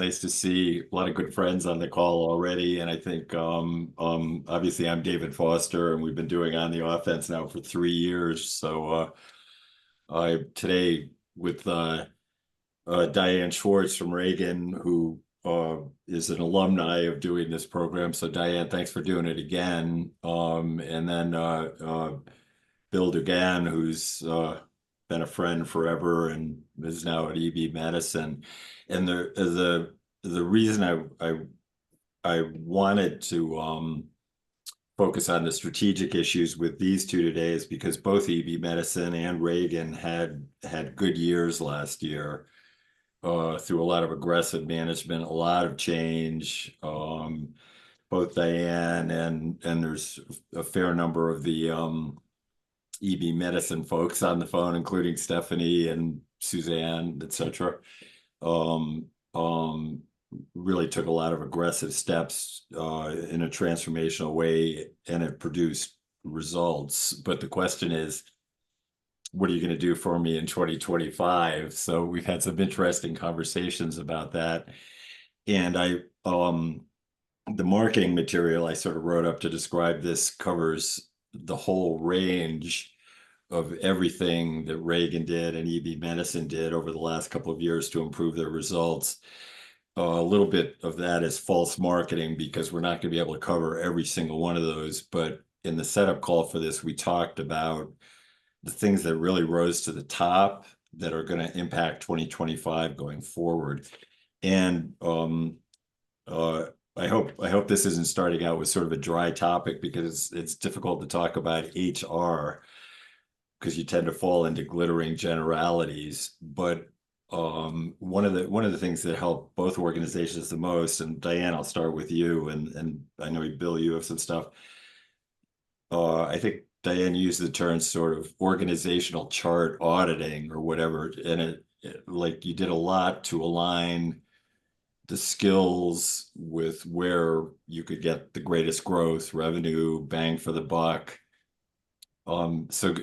Nice to see a lot of good friends on the call already. And I think obviously I'm David Foster, and we've been doing On the Offense now for 3 years. So I today with Diane Schwarz from Ragan, who is an alumni of doing this program. So Diane, thanks for doing it again. And then Bill Dugan, who's been a friend forever and is now at EB Medicine. And the reason I wanted to focus on the strategic issues with these two today is because both EB Medicine and Ragan had good years last year through a lot of aggressive management, a lot of change. Both Diane and there's a fair number of the EB Medicine folks on the phone, including Stephanie and Suzanne, etc. Um, um, really took a lot of aggressive steps in a transformational way, and it produced results. But the question is, what are you going to do for me in 2025? So we've had some interesting conversations about that. And the marketing material I sort of wrote up to describe this covers the whole range of everything that Ragan did and EB Medicine did over the last couple of years to improve their results. A little bit of that is false marketing because we're not going to be able to cover every single one of those. But in the setup call for this, we talked about the things that really rose to the top that are going to impact 2025 going forward. And I hope this isn't starting out with sort of a dry topic because it's difficult to talk about HR because you tend to fall into glittering generalities. But one of the things that helped both organizations the most, and Diane, I'll start with you, and I know Bill, you have some stuff. I think Diane used the term sort of organizational chart auditing or whatever, and it like you did a lot to align the skills with where you could get the greatest growth, revenue, bang for the buck. So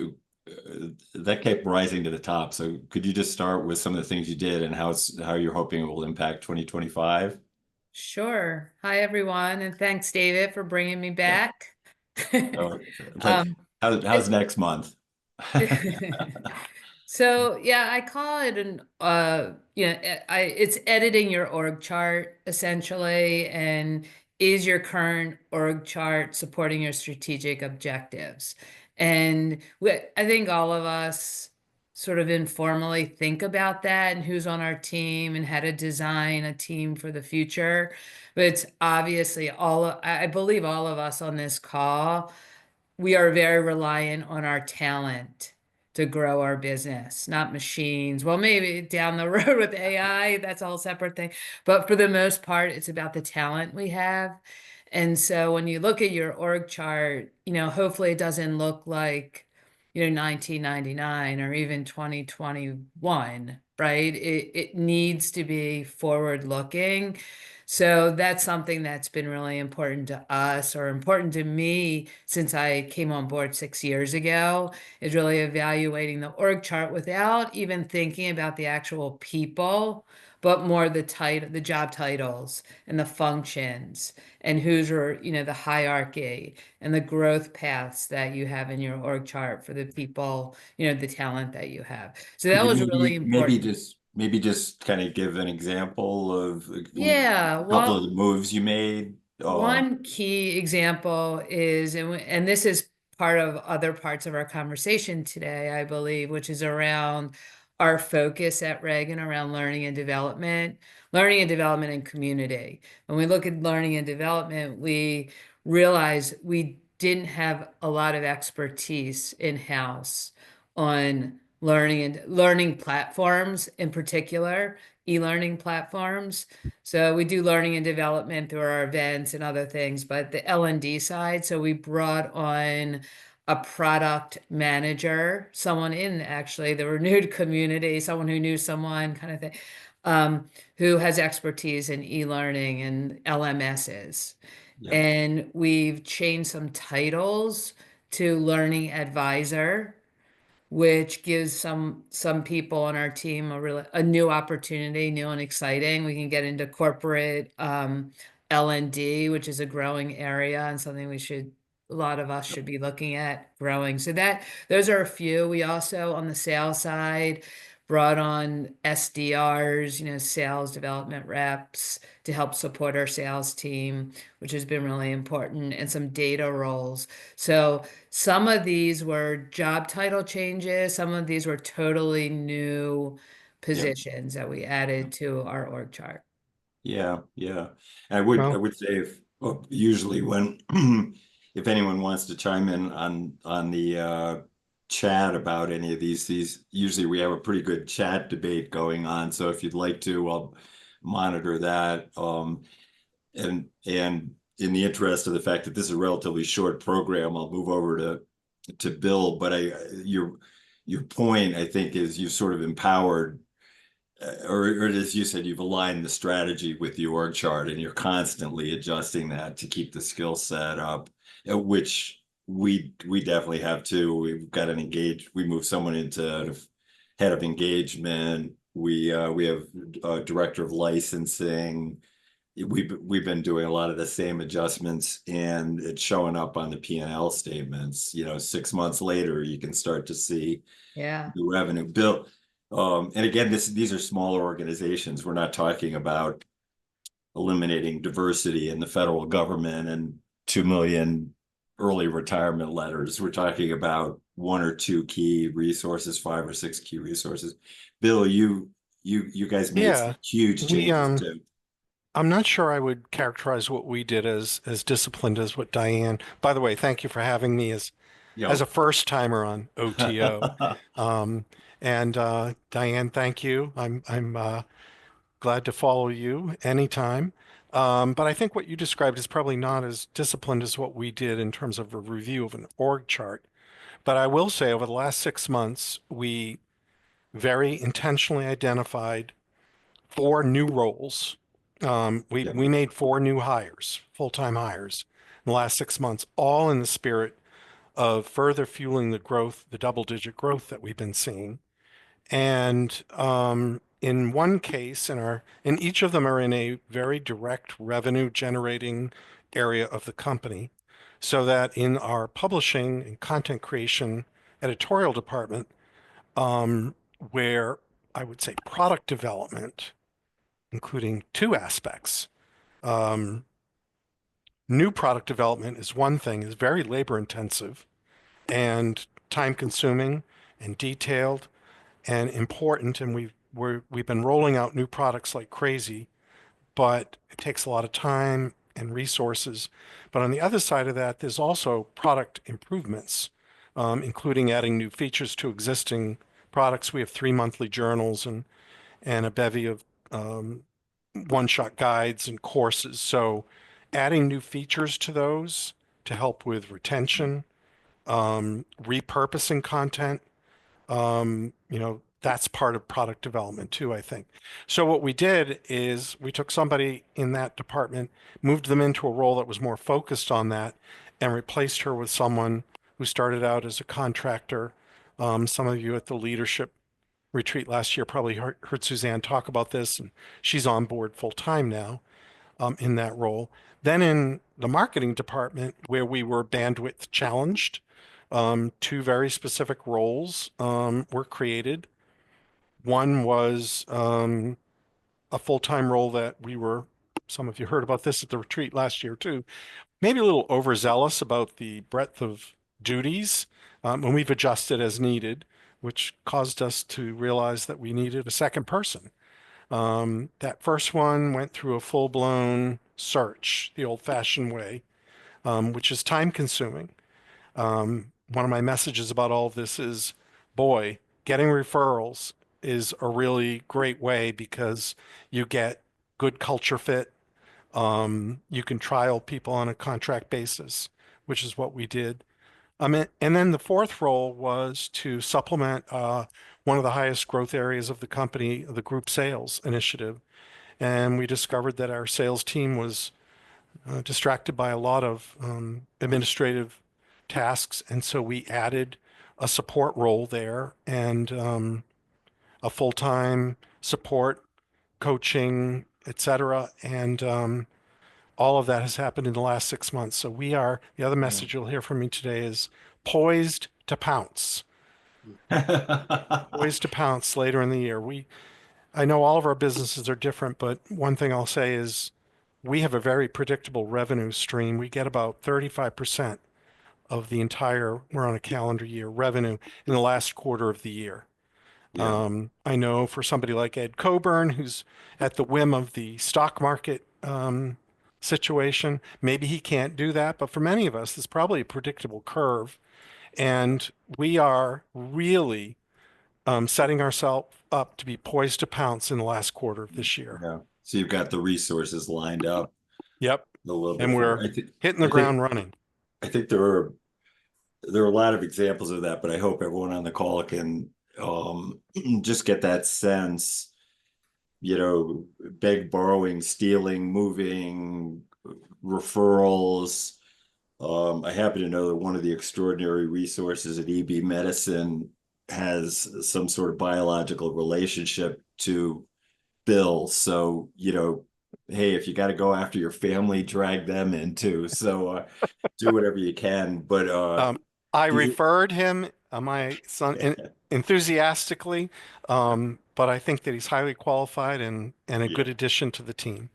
that kept rising to the top. So could you just start with some of the things you did and how you're hoping it will impact 2025? Sure. Hi, everyone, and thanks, David, for bringing me Yeah. back. Like Um, how's next month? so yeah, I call it it's editing your org chart essentially, and is your current org chart supporting your strategic objectives? And I think all of us sort of informally think about that and who's on our team and how to design a team for the future. But it's obviously I believe all of us on this call, we are very reliant on our talent to grow our business, not machines. Well, maybe down the road with AI, that's a whole separate thing. But for the most part, it's about the talent we have. And so when you look at your org chart, hopefully it doesn't look like, 1999 or even 2021, right? It needs to be forward looking. So that's something that's been really important to us, or important to me since I came on board 6 years ago, is really evaluating the org chart without even thinking about the actual people, but more the job titles and the functions and the hierarchy and the growth paths that you have in your org chart for the people, the talent that you have. So Could that you was really important. maybe just kind of give an example of Yeah, a couple of well, the moves you made? one key example is, and this is part of other parts of our conversation today, I believe, which is around our focus at Reagan around learning and development and community. When we look at learning and development, we realize we didn't have a lot of expertise in-house on learning platforms, in particular, e-learning platforms. So we do learning and development through our events and other things, but the L&D side, so we brought on a product manager, someone in actually the renewed community, someone who knew someone kind of thing, who has expertise in e-learning and LMSs. Yeah. And we've changed some titles to learning advisor, which gives some people on our team a new opportunity, new and exciting. We can get into corporate L&D, which is a growing area and something a lot of us should be looking at growing. So those are a few. We also, on the sales side, brought on SDRs, sales development reps to help support our sales team, which has been really important, and some data roles. So some of these were job title changes, some of these were totally new Yeah. positions that we added to our org chart. Yeah, yeah. I Well, would say if usually when if anyone wants to chime in on the chat about any of these usually we have a pretty good chat debate going on. So if you'd like to, I'll monitor that. And in the interest of the fact that this is a relatively short program, I'll move over to Bill. But your point, I think, is you've sort of empowered or as you said, you've aligned the strategy with the org chart and you're constantly adjusting that to keep the skill set up, which we definitely have too. We've got we move someone into head of engagement. We have a director of licensing. We've been doing a lot of the same adjustments and it's showing up on the P&L statements. 6 months later, you can start to see Yeah. the revenue. Bill, and again, these are smaller organizations. We're not talking about eliminating diversity in the federal government and 2 million early retirement letters. We're talking about one or two key resources, 5 or 6 key resources. Bill, you guys made some yeah, huge we changes too. I'm not sure I would characterize what we did as disciplined as what Diane. By the way, thank you for having me as Yo. a first timer on OTO. Um, and Diane, thank you. I'm glad to follow you anytime. But I think what you described is probably not as disciplined as what we did in terms of a review of an org chart. But I will say over the last 6 months, we very intentionally identified 4 new roles. Yeah. We made 4 new hires, full-time hires, in the last 6 months, all in the spirit of further fueling the growth, the double-digit growth that we've been seeing. And in one case, in each of them are in a very direct revenue generating area of the company, so that in our publishing and content creation editorial department, where I would say product development, including 2 aspects. Um, New product development is one thing, is very labor intensive and time consuming and detailed and important. And we've been rolling out new products like crazy, but it takes a lot of time and resources. But on the other side of that, there's also product improvements, including adding new features to existing products. We have 3 monthly journals and a bevy of one-shot guides and courses. So adding new features to those to help with retention, repurposing content, that's part of product development too, I think. So what we did is we took somebody in that department, moved them into a role that was more focused on that, and replaced her with someone who started out as a contractor. Some of you at the leadership retreat last year probably heard Suzanne talk about this, and she's on board full time now in that role. Then in the marketing department, where we were bandwidth challenged, 2 very specific roles were created. One was a full-time role that some of you heard about this at the retreat last year too, maybe a little overzealous about the breadth of duties, and we've adjusted as needed, which caused us to realize that we needed a second person. That first one went through a full-blown search, the old-fashioned way, which is time-consuming. One of my messages about all of this is, boy, getting referrals is a really great way because you get good culture fit. You can trial people on a contract basis, which is what we did. And then the fourth role was to supplement one of the highest growth areas of the company, the group sales initiative. And we discovered that our sales team was distracted by a lot of administrative tasks. And so we added a support role there and a full-time support, coaching, etc. And all of that has happened in the last 6 months. So we are, the other Yeah. message you'll hear from me today is poised to pounce. Poised to pounce later in the year. I know all of our businesses are different, but one thing I'll say is we have a very predictable revenue stream. We get about 35% of the entire, we're on a calendar year, revenue in the last quarter of the year. Yeah. I know for somebody like Ed Coburn, who's at the whim of the stock market situation, maybe he can't do that. But for many of us, it's probably a predictable curve. And we are really setting ourselves up to be poised to pounce in the last quarter of this year. Yeah. So you've got the resources lined up Yep. a little bit And for, we're hitting the ground running. I think there are a lot of examples of that, but I hope everyone on the call can just get that sense, beg, borrowing, stealing, moving, referrals. I happen to know that one of the extraordinary resources at EB Medicine has some sort of biological relationship to Bill. So, hey, if you got to go after your family, drag them in too. So do whatever you can. But I the, referred him, my son, enthusiastically, but I think that he's highly qualified and a yeah, good addition to the team.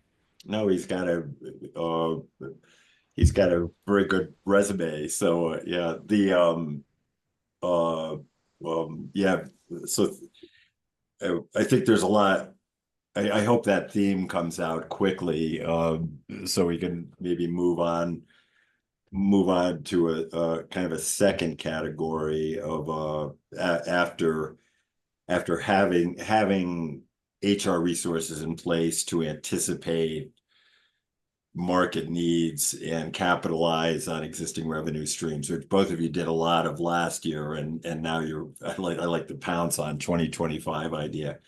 no, uh, he's got a very good resume. So yeah, uh, yeah. So I think there's a lot. I hope that theme comes out quickly, so we can maybe move on to a kind of a second category of after having HR resources in place to anticipate market needs and capitalize on existing revenue streams, which both of you did a lot of last year, and now I like the pounce on 2025 idea.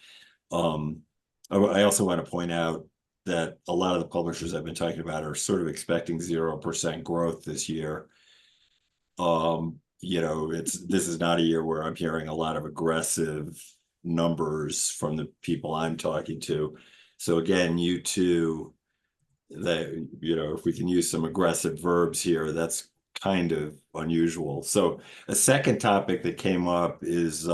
I also want to point out that a lot of the publishers I've been talking about are sort of expecting 0% growth this year. This is not a year where I'm hearing a lot of aggressive numbers from the people I'm talking to. So again, you two, that if we can use some aggressive verbs here, that's kind of unusual. So a second topic that came up is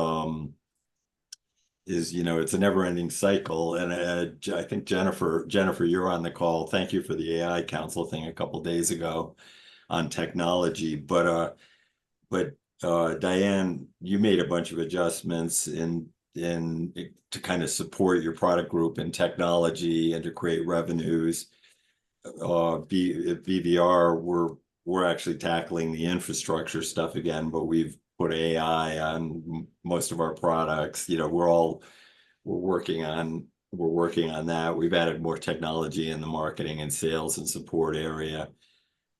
it's a never-ending cycle, and I think Jennifer, you're on the call. Thank you for the AI Council thing a couple days ago on technology, but Diane, you made a bunch of adjustments in to kind of support your product group in technology and to create revenues. At BVR, we're actually tackling the infrastructure stuff again, but we've put AI on most of our products. We're working on that. We've added more technology in the marketing and sales and support area.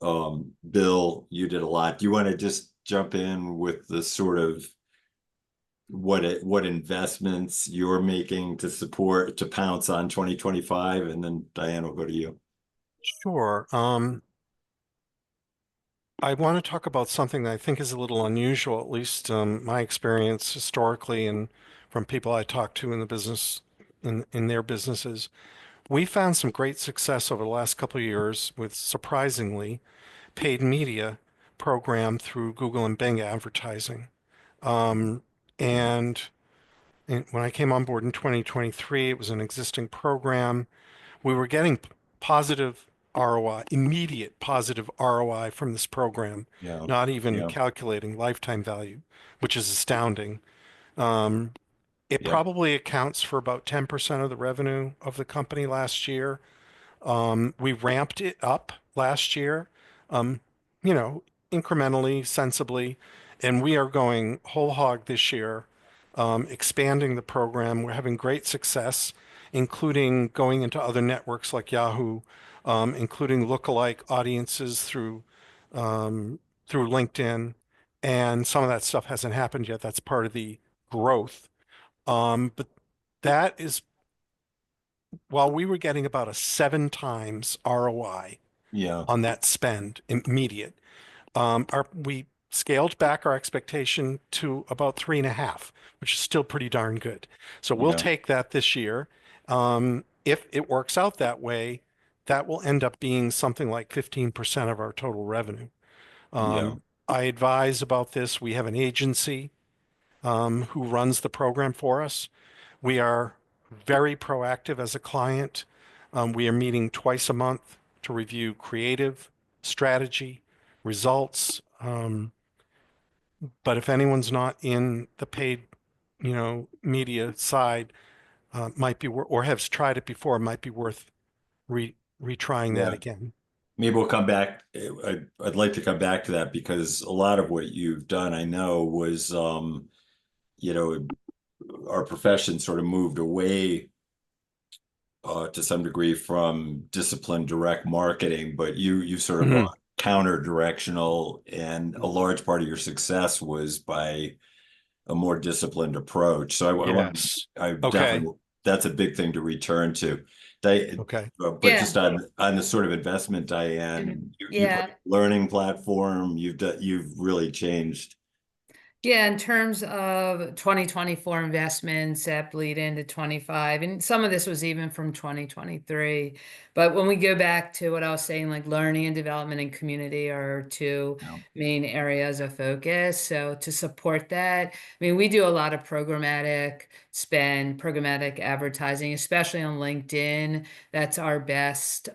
Bill, you did a lot. Do you want to just jump in with the sort of what investments you're making to pounce on 2025, and then Diane will go to you. Sure. I want to talk about something that I think is a little unusual, at least my experience historically and from people I talk to in the business, in their businesses. We found some great success over the last couple of years with surprisingly paid media program through Google and Bing advertising. And when I came on board in 2023, it was an existing program. We were getting positive ROI, immediate positive ROI from this program, Yeah, not even yeah, calculating lifetime value, which is astounding. It yeah, probably accounts for about 10% of the revenue of the company last year. We ramped it up last year, um, you know, incrementally, sensibly, and we are going whole hog this year, expanding the program. We're having great success, including going into other networks like Yahoo, including lookalike audiences through LinkedIn, and some of that stuff hasn't happened yet. That's part of the growth. But that is while we were getting about a 7 times ROI yeah, on that spend immediate, we scaled back our expectation to about 3.5, which is still pretty darn good. So we'll Yeah, take that this year. If it works out that way, that will end up being something like 15% of our total revenue. yeah, I advise about this. We have an agency who runs the program for us. We are very proactive as a client. We are meeting twice a month to review creative, strategy, results. But if anyone's not in the paid, media side, might be or has tried it before, might be worth retrying that yeah. again. Maybe we'll come back. I'd like to come back to that because a lot of what you've done, I know, was, you know, our profession sort of moved away to some degree from disciplined direct marketing, but you've sort of Mhm. gone counter directional, and a large part of your success was by a more disciplined approach. So I want, Yes. I Okay. definitely, that's a big thing to return to. They, Okay. but Yeah. just on the sort of investment, Mhm. Diane, you've Yeah. learning platform, you've really changed. Yeah, in terms of 2024 investments that bleed into 25, and some of this was even from 2023. But when we go back to what I was saying, like learning and development and community are two You know? main areas of focus. So to support that, I mean, we do a lot of programmatic spend, programmatic advertising, especially on LinkedIn. That's our best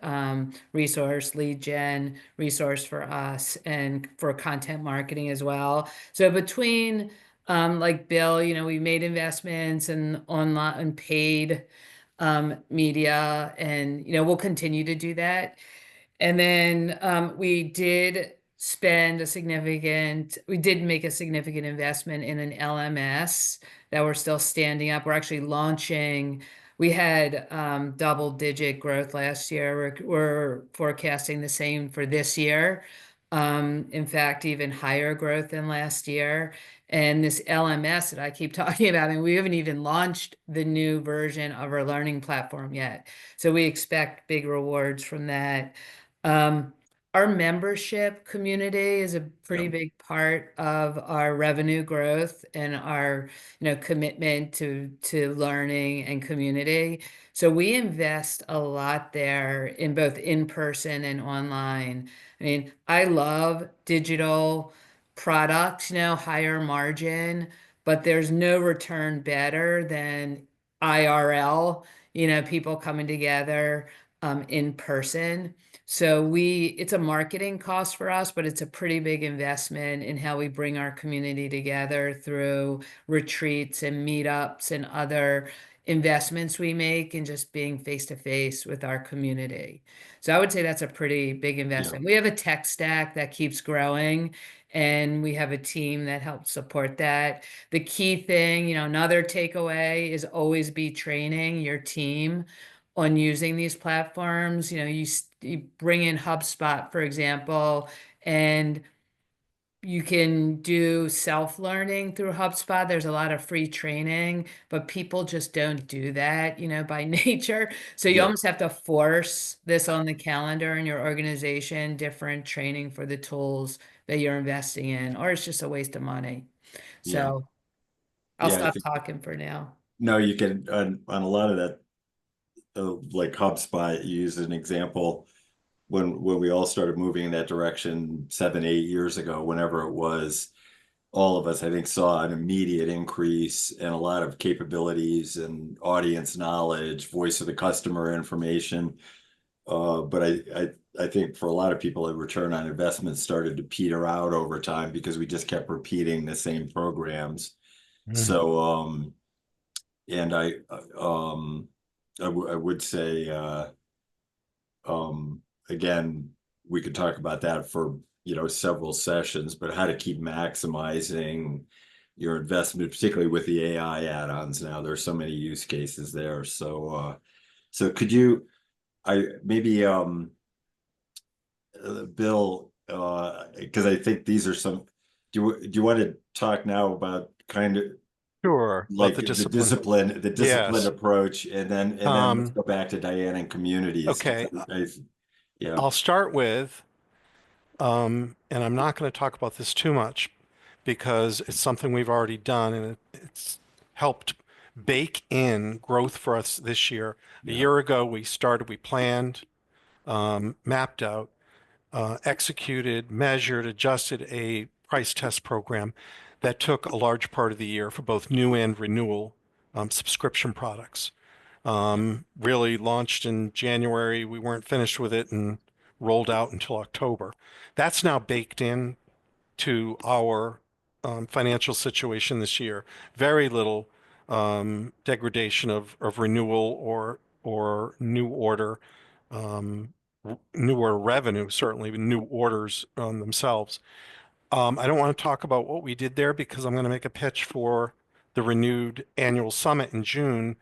resource, lead gen resource for us and for content marketing as well. So between like Bill, we made investments in online and paid media, and we'll continue to do that. And then we did make a significant investment in an LMS that we're still standing up. We're actually launching. We had double-digit growth last year. We're forecasting the same for this year. In fact, even higher growth than last year. And this LMS that I keep talking about, and we haven't even launched the new version of our learning platform yet. So we expect big rewards from that. Um, our membership community is a Yeah, pretty big part of our revenue growth and our, commitment to learning and community. So we invest a lot there in both in person and online. I mean, I love digital products, higher margin, but there's no return better than IRL, people coming together in person. So it's a marketing cost for us, but it's a pretty big investment in how we bring our community together through retreats and meetups and other investments we make in just being face to face with our community. So I would say that's a pretty big yeah, investment. We have a tech stack that keeps growing, and we have a team that helps support that. The key thing, another takeaway is always be training your team on using these platforms. You bring in HubSpot, for example, and you can do self-learning through HubSpot. There's a lot of free training, but people just don't do that, by nature. So you yeah, almost have to force this on the calendar in your organization, different training for the tools that you're investing in, or it's just a waste of money. yeah, So I'll yeah. I stop think talking for now. no, you can on a lot of that, like HubSpot, you use an example when we all started moving in that direction 7, 8 years ago, whenever it was. All of us, I think, saw an immediate increase in a lot of capabilities and audience knowledge, voice of the customer information. But I think for a lot of people, the return on investment started to peter out over time because we just kept repeating the same programs. Mhm. So, and I would say, again, we could talk about that for, several sessions, but how to keep maximizing your investment, particularly with the AI add-ons now. There's so many use cases there. So could you, maybe, Bill, because I think these are some, do you want to talk now about kind of Sure. About like the discipline. the discipline Yes. approach, and then let's go back to Diane and communities. 'Cause Okay. yeah, I'll start with and I'm not going to talk about this too much because it's something we've already done and it's helped bake in growth for us this year. A Yeah. year ago, we planned, mapped out, executed, measured, adjusted a price test program that took a large part of the year for both new and renewal subscription products. Really launched in January. We weren't finished with it and rolled out until October. That's now baked in to our financial situation this year. Very little degradation of renewal or new order revenue, certainly new orders themselves. I don't want to talk about what we did there because I'm going to make a pitch for the renewed annual summit in June.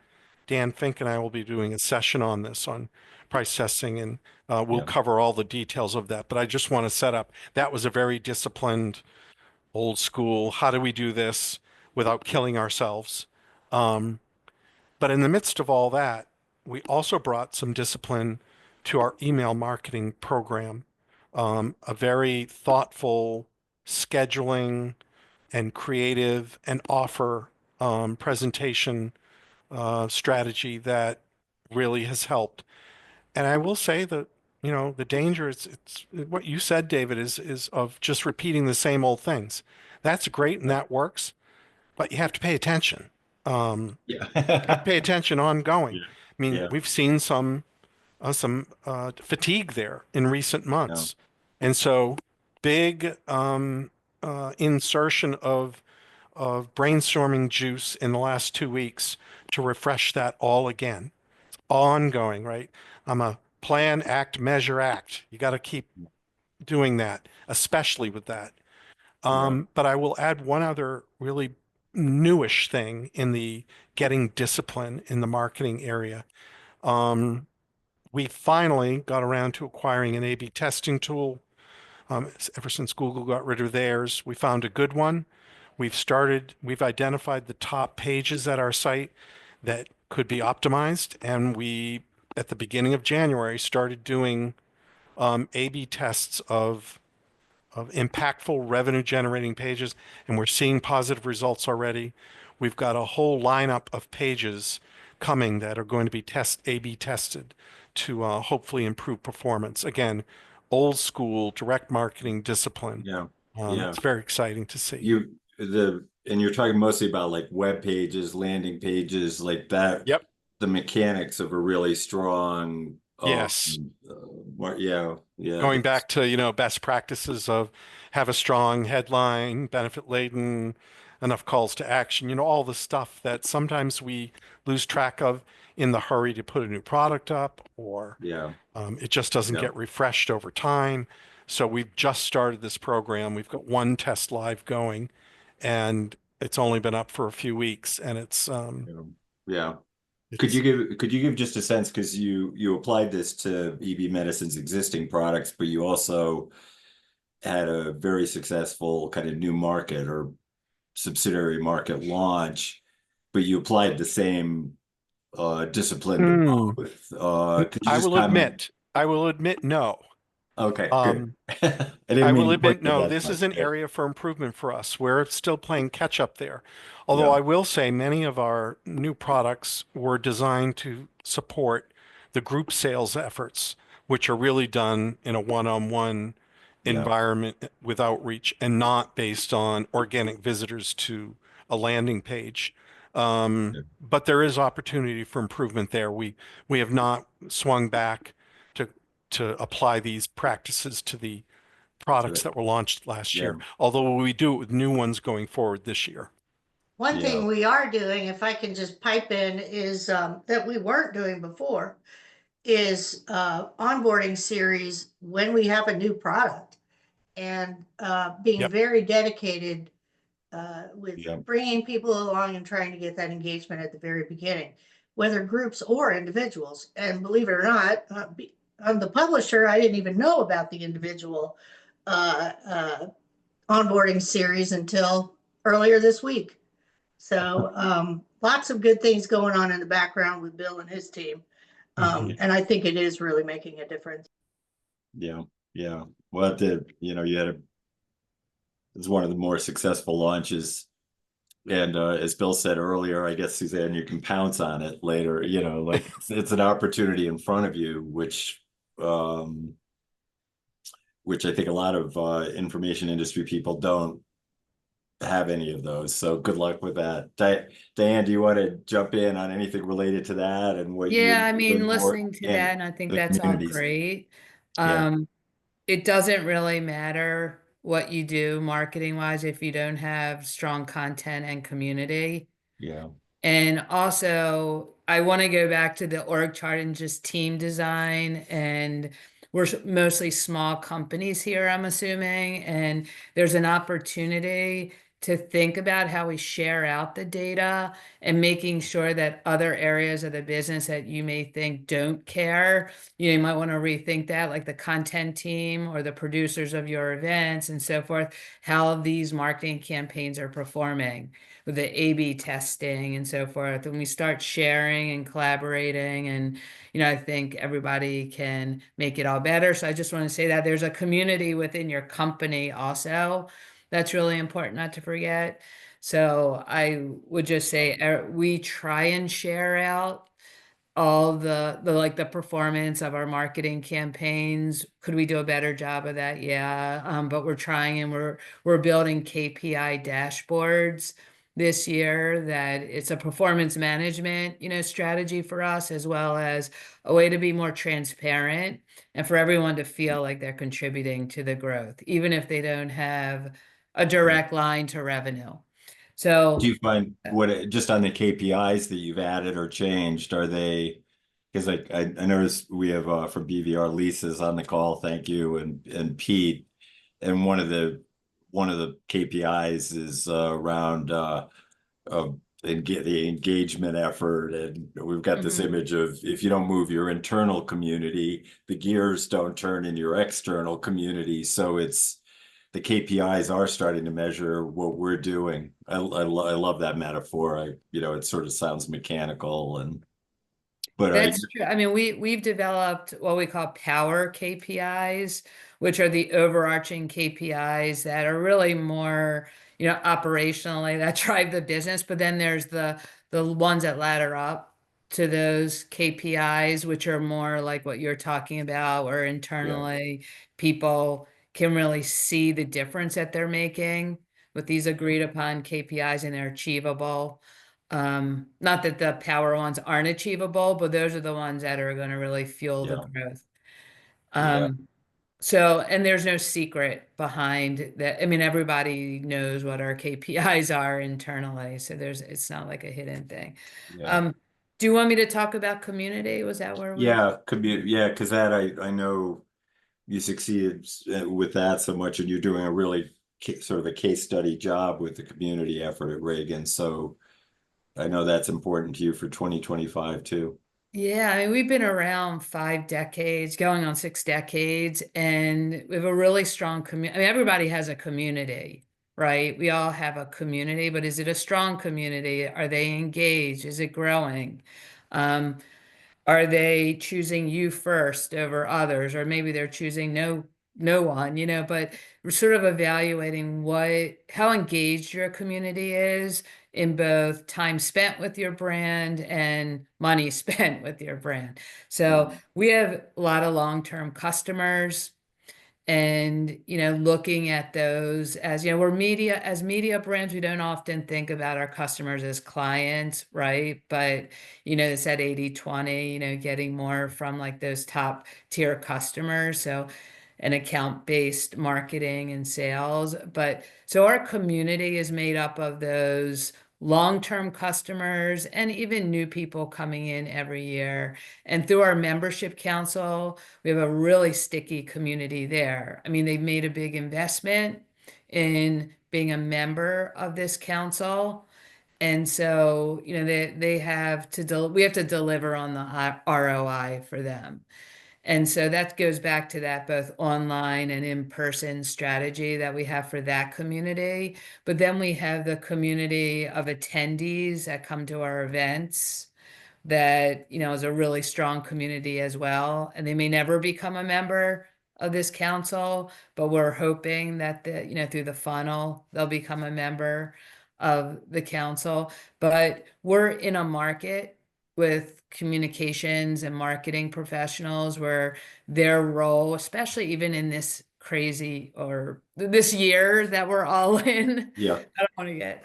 Dan Fink and I will be doing a session on this, on price testing, and we'll Yeah. cover all the details of that. But I just want to set up, that was a very disciplined, old school, how do we do this without killing ourselves? But in the midst of all that, we also brought some discipline to our email marketing program, a very thoughtful scheduling and creative and offer presentation strategy that really has helped. And I will say that, you know, the danger is it's what you said, David, is of just repeating the same old things. That's great and that works, but you have to pay attention. Yeah. Have to pay attention ongoing. Yeah. I mean, Yeah. we've seen some fatigue there in recent No. months, and so big insertion of brainstorming juice in the last 2 weeks to refresh that all again. Ongoing, right? I'm a plan, act, measure, act. You got to keep doing that, especially with that. Yeah. But I will add one other really newish thing in the getting discipline in the marketing area. Um, we finally got around to acquiring an A/B testing tool. Ever since Google got rid of theirs, we found a good one. We've identified the top pages at our site that could be optimized, and we, at the beginning of January, started doing A/B tests of impactful revenue generating pages, and we're seeing positive results already. We've got a whole lineup of pages coming that are going to be A/B tested to hopefully improve performance. Again, old school direct marketing discipline. Yeah. Yeah. It's very exciting to see. And you're talking mostly about like web pages, landing pages, like that, Yep. the mechanics of a really strong, Yes. yeah, Going back to, you know, best practices of have a strong headline, benefit laden, enough calls to action, you know, all the stuff that sometimes we lose track of in the hurry to put a new product up, or yeah, it just doesn't yeah, get refreshed over time. So we've just started this program. We've got one test live going, and it's only been up for a few weeks, and yeah. Yeah. it's Could you give just a sense, because you applied this to EB Medicine's existing products, but you also had a very successful kind of new market or subsidiary market launch, but you applied the same discipline to Hmm. both. Could you just comment? I will admit no. Okay, good. Um, I didn't I mean will to put admit, you no, that this is much. an area for improvement for us. We're still playing catch up there. Although Yeah, I will say many of our new products were designed to support the group sales efforts, which are really done in a one-on-one yeah, environment with outreach and not based on organic visitors to a landing page. yeah. But there is opportunity for improvement there. We have not swung back to apply these practices to the products So, that were launched last yeah, year, although we do it with new ones going forward this year. One yeah, thing we are doing, if I can just pipe in, is that we weren't doing before, is onboarding series when we have a new product, and being Yep. very dedicated with yeah, bringing people along and trying to get that engagement at the very beginning, whether groups or individuals. And believe it or not, I'm the publisher. I didn't even know about the individual onboarding series until earlier this week. So lots of good things going on in the background with Bill and his team. Mhm. And I think it is really making a difference. yeah, Yeah. Well, you had it's one of the more successful launches. And as Bill said earlier, I guess, Suzanne, you can pounce on it later, like it's an opportunity in front of you, um, which I think a lot of information industry people don't have any of those. So good luck with that. Diane, do you want to jump in on anything related to that and what you're Yeah, I mean, doing for listening to and that, and I think the that's all communities? great. Yeah, It doesn't really matter what you do marketing wise if you don't have strong content and community. yeah, And also, I want to go back to the org chart and just team design. And we're mostly small companies here, I'm assuming. And there's an opportunity to think about how we share out the data and making sure that other areas of the business that you may think don't care, you might want to rethink that, like the content team or the producers of your events and so forth, how these marketing campaigns are performing with the A/B testing and so forth. When we start sharing and collaborating, and I think everybody can make it all better. So I just want to say that there's a community within your company also that's really important not to forget. So I would just say we try and share out all the like the performance of our marketing campaigns. Could we do a better job of that? Yeah. But we're trying, and we're building KPI dashboards this year, that it's a performance management, strategy for us, as well as a way to be more transparent and for everyone to feel like they're contributing to the growth, even if they don't have a yeah. direct line to revenue. Do So you find just on the KPIs that you've added or changed, are they, because I noticed we have from BVR Lisa's on the call, thank you, and Pete, and one of the KPIs is around and get the engagement effort, and we've got this mhm. image of if you don't move your internal community, the gears don't turn in your external community. So it's the KPIs are starting to measure what we're doing. I love that metaphor. It sort of sounds mechanical, but That's true. I mean, we've developed what we call power KPIs, which are the overarching KPIs that are really more, operationally that drive the business. But then there's the ones that ladder up to those KPIs, which are more like what you're talking about, where yeah, internally people can really see the difference that they're making with these agreed upon KPIs, and they're achievable. Not that the power ones aren't achievable, but those are the ones that are going to really fuel the yeah, growth. yeah, Um, and there's no secret behind that. I mean, everybody knows what our KPIs are internally, so it's not like a hidden thing. yeah. Um, do you want me to talk about community? Was that where we? Yeah, could be, yeah, because that I know you succeeded with that so much, and you're doing a really sort of a case study job with the community effort at Reagan. So I know that's important to you for 2025 too. Yeah, I mean, we've been around 5 decades, going on 6 decades, and we have a really strong community. I mean, everybody has a community, right? We all have a community, but is it a strong community? Are they engaged? Is it growing? Um, are they choosing you first over others, or maybe they're choosing no one, but we're sort of evaluating how engaged your community is in both time spent with your brand and money spent with your brand. So we have a lot of long-term customers, and looking at those as we're media brands, we don't often think about our customers as clients, right? But it's that 80/20, getting more from like those top tier customers, so an account-based marketing and sales. But so our community is made up of those long-term customers and even new people coming in every year. And through our membership council, we have a really sticky community there. I mean, they've made a big investment in being a member of this council. And so, they have we have to deliver on the ROI for them. And so that goes back to that both online and in-person strategy that we have for that community. But then we have the community of attendees that come to our events that, is a really strong community as well. And they may never become a member, of this council, but we're hoping that through the funnel, they'll become a member of the council. But we're in a market with communications and marketing professionals where their role, especially even in this crazy or this year that we're all in, Yeah. I don't want to get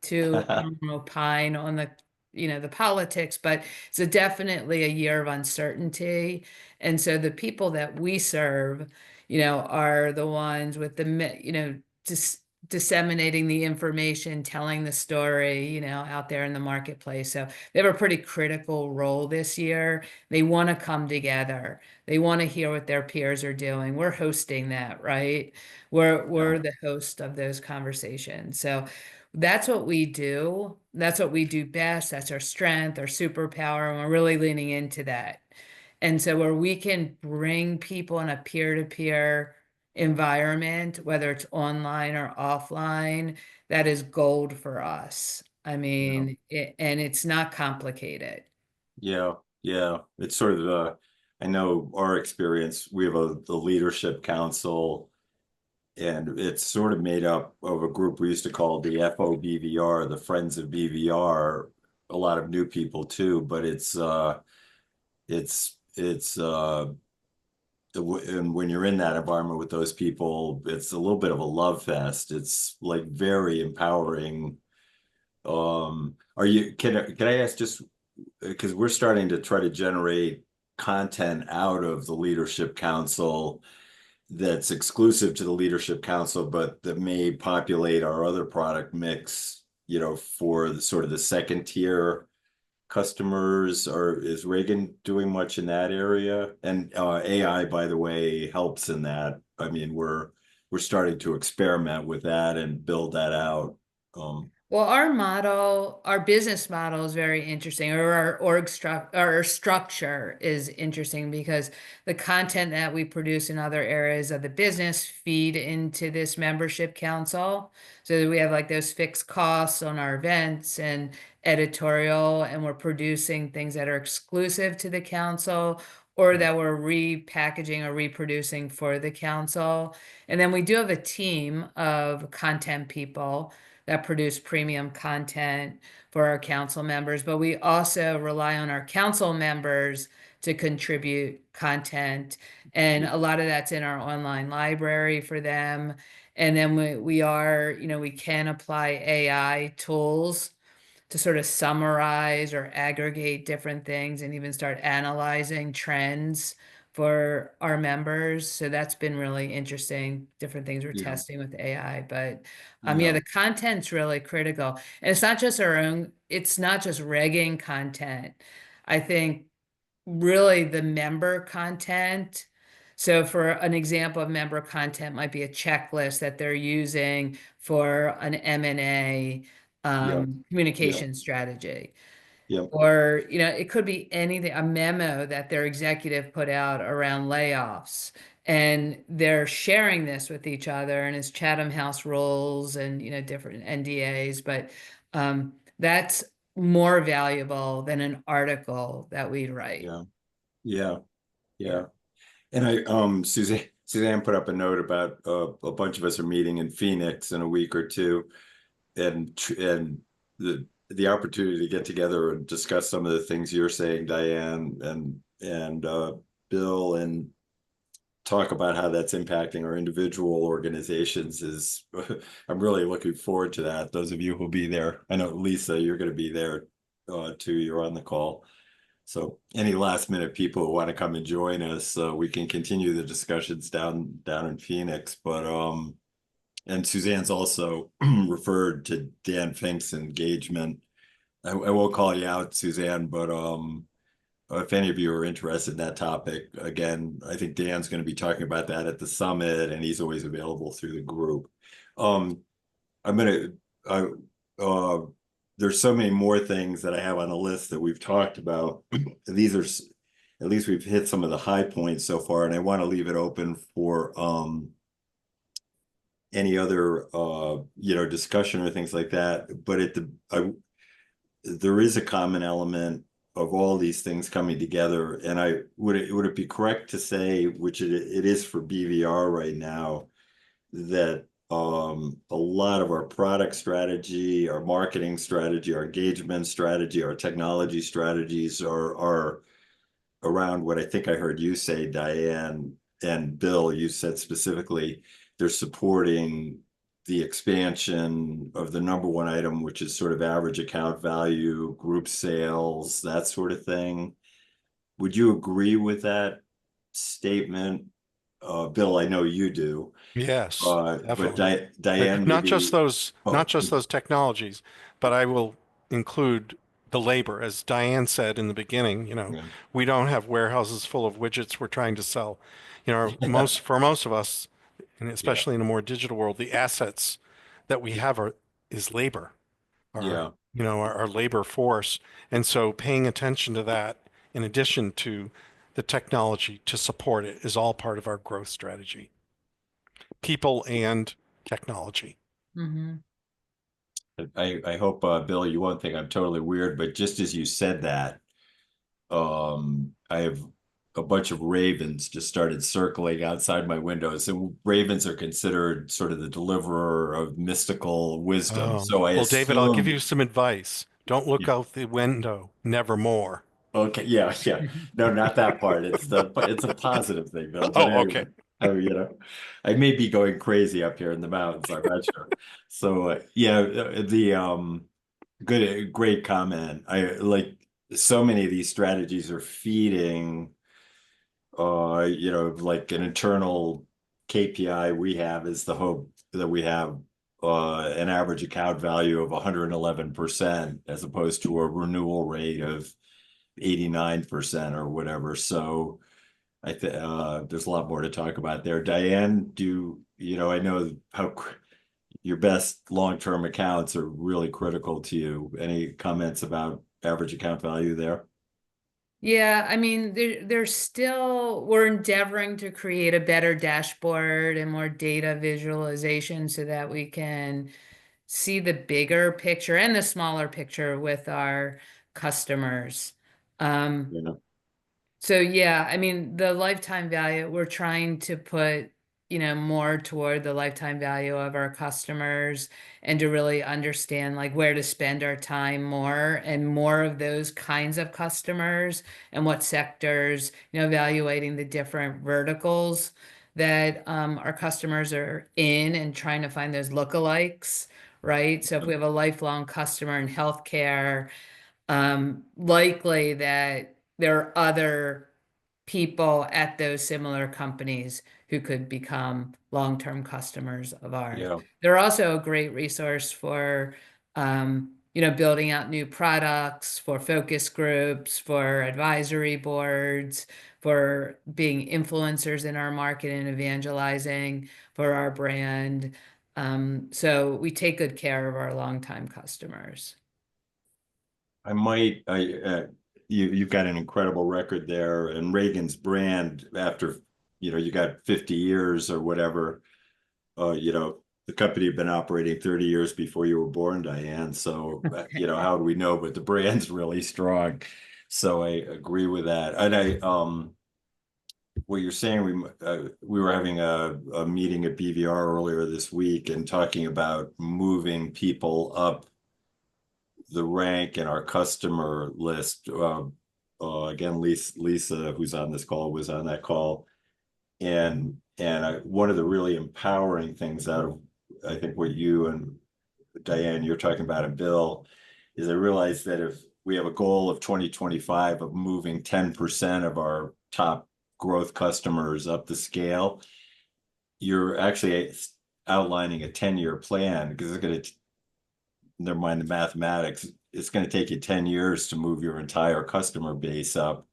too opine on the politics, but it's definitely a year of uncertainty. And so the people that we serve, are the ones with just disseminating the information, telling the story, out there in the marketplace. So they have a pretty critical role this year. They want to come together. They want to hear what their peers are doing. We're hosting that, right? We're the host of those conversations. So that's what we do. That's what we do best. That's our strength, our superpower, and we're really leaning into that. And so where we can bring people in a peer-to-peer environment, whether it's online or offline, that is gold for us. I mean, and it's not complicated. Yeah, yeah. It's sort of I know our experience, we have the leadership council, and it's sort of made up of a group we used to call the FOBVR, the Friends of BVR, a lot of new people too, but and when you're in that environment with those people, it's a little bit of a love fest. It's like very empowering. Can I ask, just because we're starting to try to generate content out of the leadership council that's exclusive to the leadership council, but that may populate our other product mix, for the sort of the second tier customers, or is Ragan doing much in that area? And AI, by the way, helps in that. I mean, we're starting to experiment with that and build that out. Well, our business model is very interesting, or our structure is interesting because the content that we produce in other areas of the business feed into this membership council. So we have like those fixed costs on our events and editorial, and we're producing things that are exclusive to the council or that we're repackaging or reproducing for the council. And then we do have a team of content people that produce premium content for our council members, but we also rely on our council members to contribute content. And a lot of that's in our online library for them. And then we can apply AI tools to sort of summarize or aggregate different things and even start analyzing trends for our members. So that's been really interesting, different things we're Yeah, testing with AI. But yeah, the content's really critical. And it's not just regging content. I think really the member content. So for an example of member content might be a checklist that they're using for an M&A yeah, yeah, communication strategy. yeah, Or, it could be anything, a memo that their executive put out around layoffs. And they're sharing this with each other, and it's Chatham House rules and, different NDAs. But that's more valuable than an article that we'd write. yeah, yeah, yeah. And Suzanne put up a note about a bunch of us are meeting in Phoenix in a week or two, and the opportunity to get together and discuss some of the things you're saying, Diane, and Bill, and talk about how that's impacting our individual organizations is I'm really looking forward to that. Those of you who'll be there, I know Lisa, you're going to be there too. You're on the call. So any last minute people who want to come and join us, we can continue the discussions down in Phoenix. But and Suzanne's also referred to Dan Fink's engagement. I won't call you out, Suzanne, but if any of you are interested in that topic, again, I think Dan's going to be talking about that at the summit, and he's always available through the group. I'm gonna there's so many more things that I have on the list that we've talked about. These are, at least we've hit some of the high points so far, and I want to leave it open for any other discussion or things like that. But there is a common element all these things coming together. And would it be correct to say, which it is for BVR right now, that a lot of our product strategy, our marketing strategy, our engagement strategy, our technology strategies are around what I think I heard you say, Diane, and Bill, you said specifically, they're supporting the expansion of the number one item, which is sort of average account value, group sales, that sort of thing. Would you agree with that statement? Bill, I know you do. Yes, But definitely. Diane, Not just maybe. those, not Oh, just those technologies, but I will include the labor. As Diane said in the beginning, yeah. we don't have warehouses full of widgets we're trying to sell. For most of us, and Yeah, especially in a more digital world, the assets that we have is labor, yeah. our labor force. And so paying attention to that in addition to the technology to support it is all part of our growth strategy. People and technology. Mhm. I hope, Bill, you won't think I'm totally weird, but just as you said that, I have a bunch of ravens just started circling outside my windows. And ravens are considered sort of the deliverer of mystical wisdom. So I Well, David, I'll give assumed, you some advice. Don't look out the window, nevermore. okay, yeah, yeah. No, not that part. It's a positive thing, Bill. But Oh, okay. anyway, I may be going crazy up here in the mountains. I'm not sure. So yeah, the great comment. I like so many of these strategies are feeding like an internal KPI we have is the hope that we have an average account value of 111% as opposed to a renewal rate of 89% or whatever. So I think there's a lot more to talk about there. Diane, I know how your best long-term accounts are really critical to you. Any comments about average account value there? Yeah, I mean, we're endeavoring to create a better dashboard and more data visualization so that we can see the bigger picture and the smaller picture with our customers. Um, You know, so yeah, I mean, the lifetime value, we're trying to put, more toward the lifetime value of our customers and to really understand like where to spend our time more and more of those kinds of customers and what sectors, evaluating the different verticals that our customers are in and trying to find those lookalikes, right? So if we have a lifelong customer in healthcare, likely that there are other people at those similar companies who could become long-term customers of ours. yeah. They're also a great resource for, building out new products, for focus groups, for advisory boards, for being influencers in our market and evangelizing for our brand. So we take good care of our longtime customers. You've got an incredible record there, and Reagan's brand after, you got 50 years or whatever, the company had been operating 30 years before you were born, Diane. So, how do we know? But the brand's really strong. So I agree with that. And what you're saying, we were having a meeting at BVR earlier this week and talking about moving people up the rank in our customer list. Again, Lisa, who's on this call, was on that call, and one of the really empowering things out of I think what you and Diane you're talking about, and Bill, is I realized that if we have a goal of 2025 of moving 10% of our top growth customers up the scale, you're actually outlining a 10-year plan because it's going to never mind the mathematics, it's going to take you 10 years to move your entire customer base up.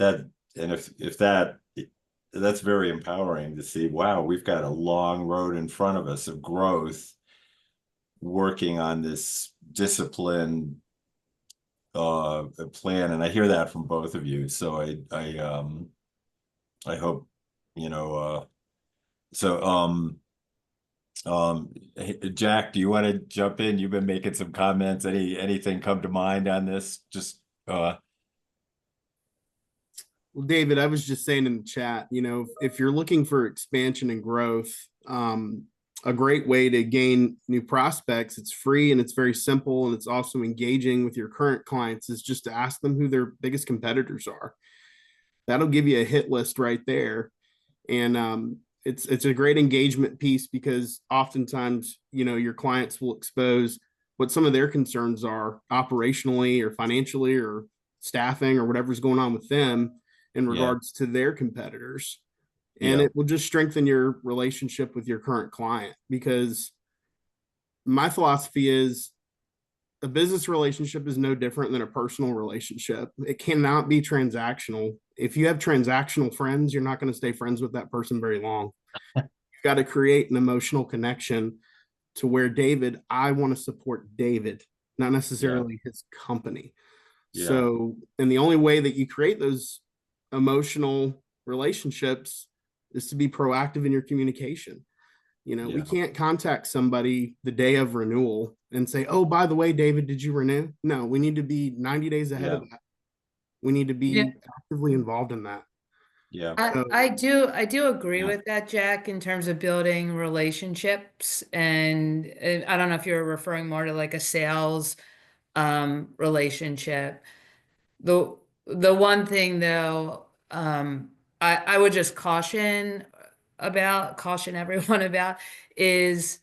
And if that's very empowering to see, wow, we've got a long road in front of us of growth working on this discipline plan. And I hear that from both of you. So I hope, you know, so Jack, do you want to jump in? You've been making some comments. Anything come to mind on this? Just Well, David, I was just saying in the chat, if you're looking for expansion and growth, a great way to gain new prospects, it's free and it's very simple and it's also engaging with your current clients, is just to ask them who their biggest competitors are. That'll give you a hit list right there. And it's a great engagement piece because oftentimes, your clients will expose what some of their concerns are operationally or financially or staffing or whatever's going on with them in regards to their competitors. And it will just strengthen your relationship with your current client, because my philosophy is a business relationship is no different than a personal relationship. It cannot be transactional. If you have transactional friends, you're not going to stay friends with that person very long. You've got to create an emotional connection to where I want to support David, not necessarily his company. So, and the only way that you create those emotional relationships is to be proactive in your communication. We can't contact somebody the day of renewal and say, oh, by the way, David, did you renew? No, we need to be 90 days ahead of that. We need to be actively involved in that. Yeah. I do agree with that, Jack, in terms of building relationships. And I don't know if you're referring more to like a sales relationship. The one thing though, I would just caution everyone about is,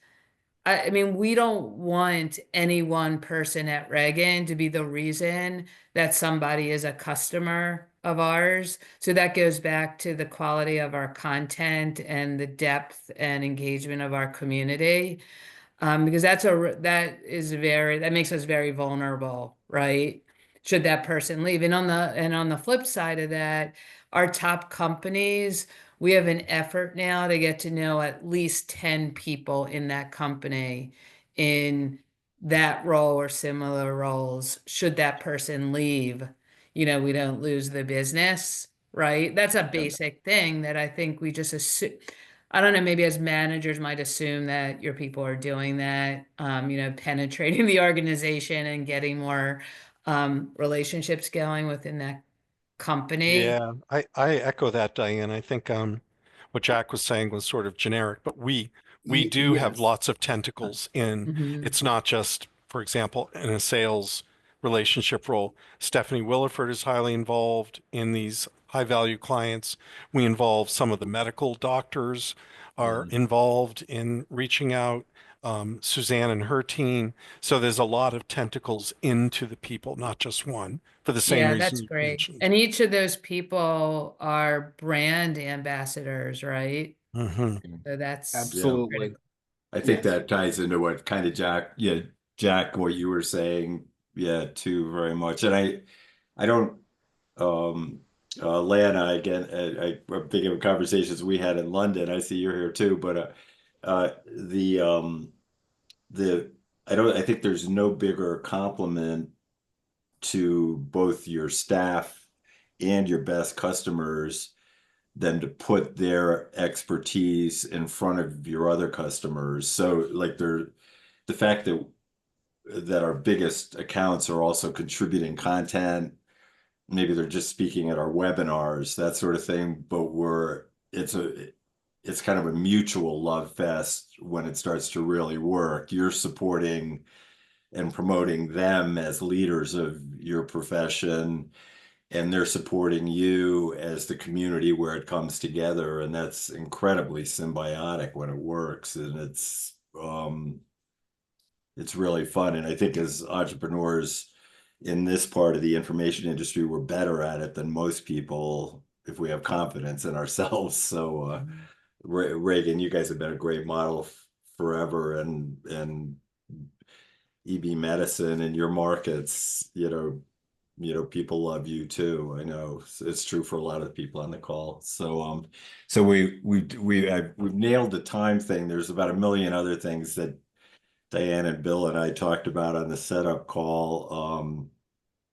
I mean, we don't want any one person at Ragan to be the reason that somebody is a customer of ours. So that goes back to the quality of our content and the depth and engagement of our community. Because that makes us very vulnerable, right? Should that person leave. And on the flip side of that, our top companies, we have an effort now to get to know at least 10 people in that company in that role or similar roles. Should that person leave, we don't lose the business, right? That's a basic thing that I think we just assume. I don't know, maybe as managers might assume that your people are doing that, penetrating the organization and getting more relationships going within that company. Yeah, I echo that, Diane. I think what Jack was saying was sort of generic, but we do have Yes. lots of tentacles in. Mhm. It's not just, for example, in a sales relationship role. Stephanie Williford is highly involved in these high value clients. We involve some of the medical doctors are involved in reaching out. Suzanne and her team. So there's a lot of tentacles into the people, not just one, for the same Yeah, reason that's you great. mentioned. And each of those people are brand ambassadors, right? Mhm. So that's Absolutely. critical. I think Yes. that ties into what kind of Jack, what you were saying, too, very much. And I don't, Lana, again, I'm thinking of conversations we had in London. I see you're here too, but the I think there's no bigger compliment to both your staff and your best customers than to put their expertise in front of your other customers. So like the fact that our biggest accounts are also contributing content, maybe they're just speaking at our webinars, that sort of thing, but it's kind of a mutual love fest when it starts to really work. You're supporting and promoting them as leaders of your profession, and they're supporting you as the community where it comes together, and that's incredibly symbiotic when it works, and it's really fun. And I think as entrepreneurs in this part of the information industry, we're better at it than most people if we have confidence in ourselves. So Reagan, you guys have been a great model forever, and EB medicine and your markets, people love you too. I know it's true for a lot of the people on the call. So we've nailed the time thing. There's about a million other things that Diane and Bill and I talked about on the setup call.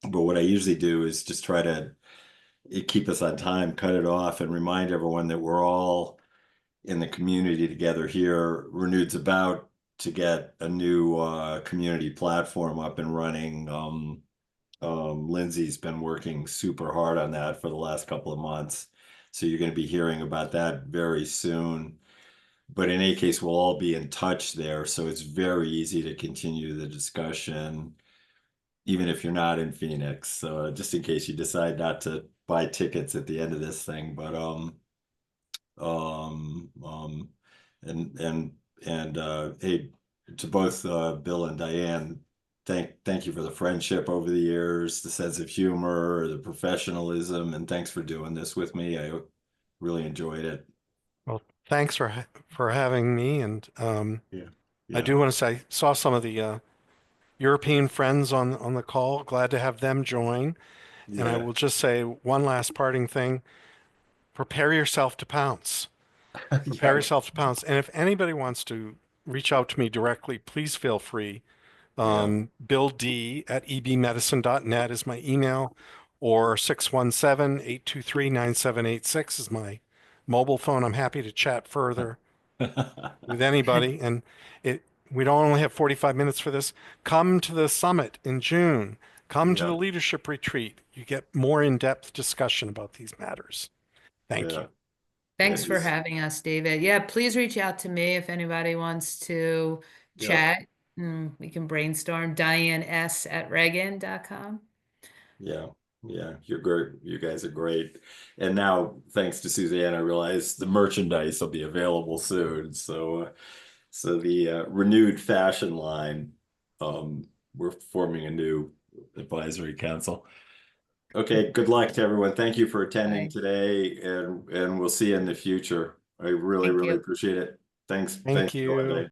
But what I usually do is just try to keep us on time, cut it off, and remind everyone that we're all in the community together here. Renewed's about to get a new community platform up and running. Lindsay's been working super hard on that for the last couple of months. So you're going to be hearing about that very soon. But in any case, we'll all be in touch there. So it's very easy to continue the discussion, even if you're not in Phoenix, just in case you decide not to buy tickets at the end of this thing. But um, um, hey, to both Bill and Diane, thank you for the friendship over the years, the sense of humor, the professionalism, and thanks for doing this with me. I really enjoyed it. Well, thanks for having me. And Yeah. I do want to say, I saw some of the European friends on the call. Glad to have them join. And I Yeah. will just say one last parting thing. Prepare yourself to pounce. Prepare yourself to pounce. And if anybody wants to reach out to me directly, please feel free. Bill D at ebmedicine.net is my email, or 617-823-9786 is my mobile phone. I'm happy to chat further with anybody. And we don't only have 45 minutes for this. Come to the summit in June. Come to the leadership retreat. You get more in-depth discussion about these matters. Thank you. Thanks for having us, David. Yeah, please reach out to me if anybody wants to chat. We can brainstorm. Diane S at Ragan.com. Yeah, you're great. You guys are great. And now, thanks to Suzanne, I realize the merchandise will be available soon. So the renewed fashion line, we're forming a new advisory council. Okay, good luck to everyone. Thank you for attending today, and we'll see you in the future. I really, Thank really you. appreciate it. Thanks. Thank Thanks, you.